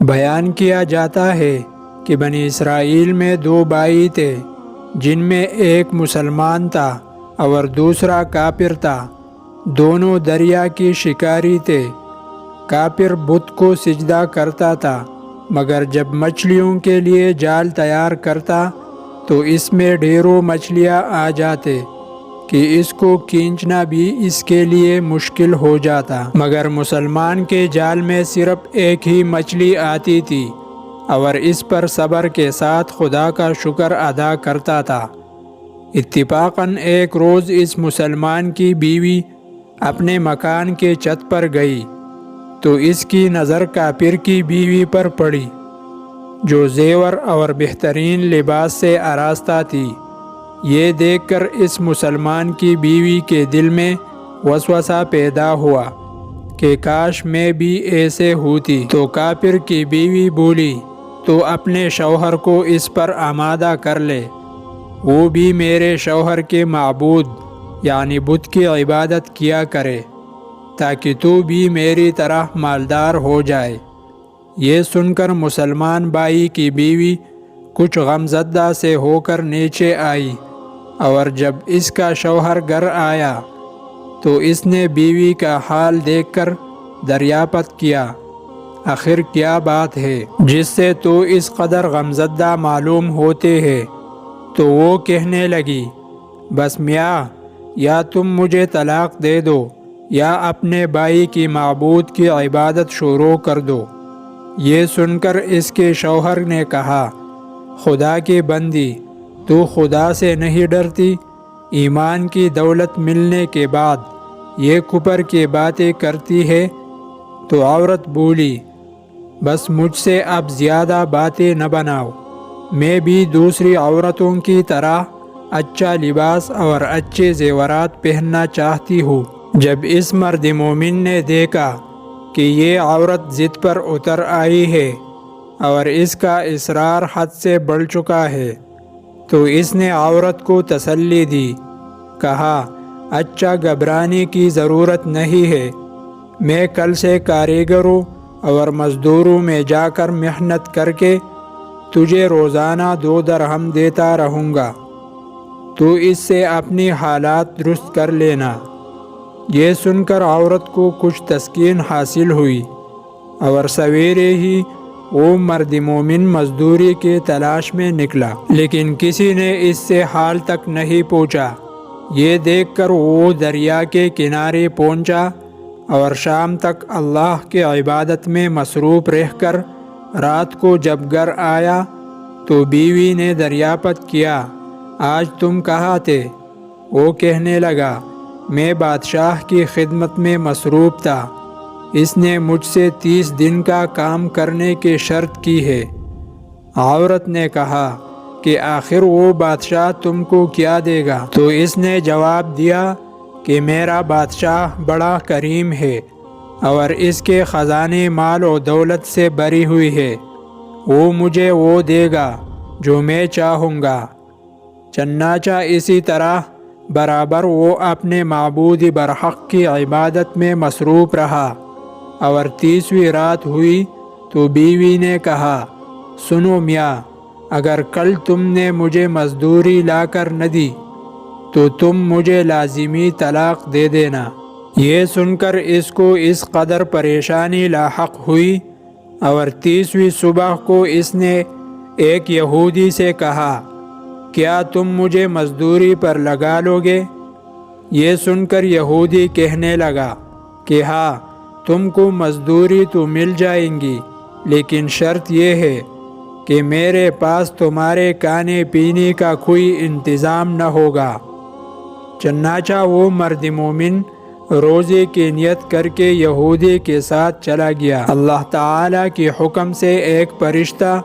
بیان کیا جاتا ہے کہ بنی اسرائیل میں 2 بھائی تھے، جن میں ایک مسلمان تھا اور دوسرا کافر تھا۔ دونوں دریا کی شکاری تھے۔ کافر بت کو سجدہ کرتا تھا، مگر جب مچھلیوں کے لیے جال تیار کرتا تو اس میں ڈھیروں مچھلیاں آ جاتے کہ اس کو کھینچنا بھی اس کے لیے مشکل ہو جاتا، مگر مسلمان کے جال میں صرف ایک ہی مچھلی آتی تھی اور اس پر صبر کے ساتھ خدا کا شکر ادا کرتا تھا۔ اتفاقاً ایک روز اس مسلمان کی بیوی اپنے مکان کے چھت پر گئی تو اس کی نظر کافر کی بیوی پر پڑی، جو زیور اور بہترین لباس سے آراستہ تھی۔ یہ دیکھ کر اس مسلمان کی بیوی کے دل میں وسوسہ پیدا ہوا کہ کاش میں بھی ایسے ہوتی۔ تو کافر کی بیوی بولی، تو اپنے شوہر کو اس پر آمادہ کر لے، وہ بھی میرے شوہر کے معبود یعنی بت کی عبادت کیا کرے، تاکہ تو بھی میری طرح مالدار ہو جائے۔ یہ سن کر مسلمان بھائی کی بیوی کچھ غمزدہ سے ہو کر نیچے آئی، اور جب اس کا شوہر گھر آیا تو اس نے بیوی کا حال دیکھ کر دریافت کیا، آخر کیا بات ہے جس سے تو اس قدر غمزدہ معلوم ہوتے ہے؟ تو وہ کہنے لگی، بس میاں، یا تم مجھے طلاق دے دو یا اپنے بھائی کی معبود کی عبادت شروع کر دو۔ یہ سن کر اس کے شوہر نے کہا، خدا کی بندی، تو خدا سے نہیں ڈرتی؟ ایمان کی دولت ملنے کے بعد یہ کفر کی باتیں کرتی ہے؟ تو عورت بولی، بس مجھ سے اب زیادہ باتیں نہ بناؤ، میں بھی دوسری عورتوں کی طرح اچھا لباس اور اچھے زیورات پہننا چاہتی ہوں۔ جب اس مرد مومن نے دیکھا کہ یہ عورت ضد پر اتر آئی ہے اور اس کا اصرار حد سے بڑھ چکا ہے، تو اس نے عورت کو تسلی دی، کہا، اچھا گھبرانے کی ضرورت نہیں ہے، میں کل سے کاریگروں اور مزدوروں میں جا کر محنت کر کے تجھے روزانہ 2 درہم دیتا رہوں گا، تو اس سے اپنی حالات درست کر لینا۔ یہ سن کر عورت کو کچھ تسکین حاصل ہوئی، اور سویرے ہی وہ مرد مومن مزدوری کی تلاش میں نکلا، لیکن کسی نے اس سے حال تک نہیں پوچھا۔ یہ دیکھ کر وہ دریا کے کنارے پہنچا اور شام تک اللہ کی عبادت میں مصروف رہ کر رات کو جب گھر آیا تو بیوی نے دریافت کیا، آج تم کہاں تھے؟ وہ کہنے لگا، میں بادشاہ کی خدمت میں مصروف تھا، اس نے مجھ سے 30 دن کا کام کرنے کی شرط کی ہے۔ عورت نے کہا کہ آخر وہ بادشاہ تم کو کیا دے گا؟ تو اس نے جواب دیا کہ میرا بادشاہ بڑا کریم ہے اور اس کے خزانے مال و دولت سے بھری ہوئی ہے، وہ مجھے وہ دے گا جو میں چاہوں گا۔ چنانچہ اسی طرح برابر وہ اپنے معبود برحق کی عبادت میں مصروف رہا، اور 30ویں رات ہوئی تو بیوی نے کہا، سنو میاں، اگر کل تم نے مجھے مزدوری لا کر نہ دی تو تم مجھے لازمی طلاق دے دینا۔ یہ سن کر اس کو اس قدر پریشانی لاحق ہوئی، اور 30ویں صبح کو اس نے ایک یہودی سے کہا، کیا تم مجھے مزدوری پر لگا لو گے؟ یہ سن کر یہودی کہنے لگا کہ ہاں، تم کو مزدوری تو مل جائیں گی، لیکن شرط یہ ہے کہ میرے پاس تمہارے کھانے پینے کا کوئی انتظام نہ ہوگا۔ چنانچہ وہ مرد مومن روزے کی نیت کر کے یہودی کے ساتھ چلا گیا۔ اللہ تعالیٰ کے حکم سے ایک فرشتہ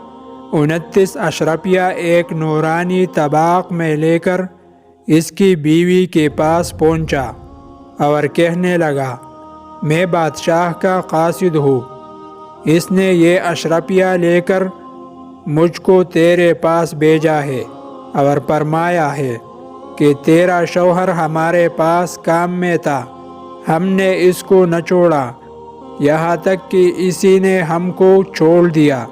29 اشرفیہ ایک نورانی طباق میں لے کر اس کی بیوی کے پاس پہنچا اور کہنے لگا، میں بادشاہ کا قاصد ہوں، اس نے یہ اشرفیہ لے کر مجھ کو تیرے پاس بھیجا ہے اور فرمایا ہے کہ تیرا شوہر ہمارے پاس کام میں تھا، ہم نے اس کو نہ چھوڑا، یہاں تک کہ اسی نے ہم کو چھوڑ دیا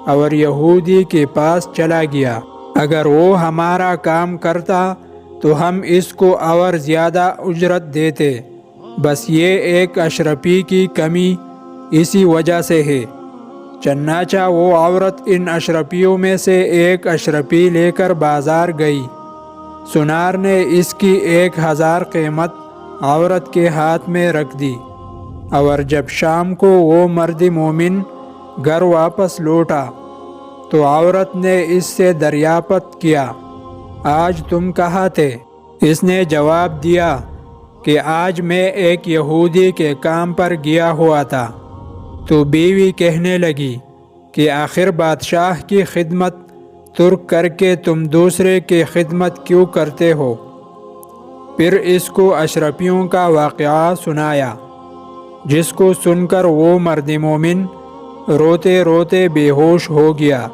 اور یہودی کے پاس چلا گیا۔ اگر وہ ہمارا کام کرتا تو ہم اس کو اور زیادہ اجرت دیتے، بس یہ ایک اشرفی کی کمی اسی وجہ سے ہے۔ چنانچہ وہ عورت ان اشرفیوں میں سے ایک اشرفی لے کر بازار گئی۔ سنار نے اس کی 1000 قیمت عورت کے ہاتھ میں رکھ دی، اور جب شام کو وہ مرد مومن گھر واپس لوٹا تو عورت نے اس سے دریافت کیا، آج تم کہاں تھے؟ اس نے جواب دیا کہ آج میں ایک یہودی کے کام پر گیا ہوا تھا۔ تو بیوی کہنے لگی کہ آخر بادشاہ کی خدمت ترک کر کے تم دوسرے کی خدمت کیوں کرتے ہو؟ پھر اس کو اشرفیوں کا واقعہ سنایا، جس کو سن کر وہ مرد مومن روتے روتے بے ہوش ہو گیا،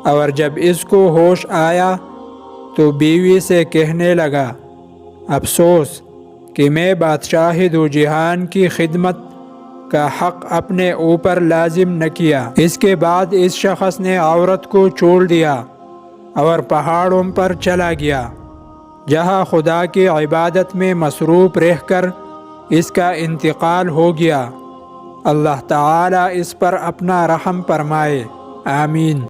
اور جب اس کو ہوش آیا تو بیوی سے کہنے لگا، افسوس کہ میں بادشاہ دو جہان کی خدمت کا حق اپنے اوپر لازم نہ کیا۔ اس کے بعد اس شخص نے عورت کو چھوڑ دیا اور پہاڑوں پر چلا گیا، جہاں خدا کی عبادت میں مصروف رہ کر اس کا انتقال ہو گیا۔ اللہ تعالی اس پر اپنا رحم فرمائے، آمین۔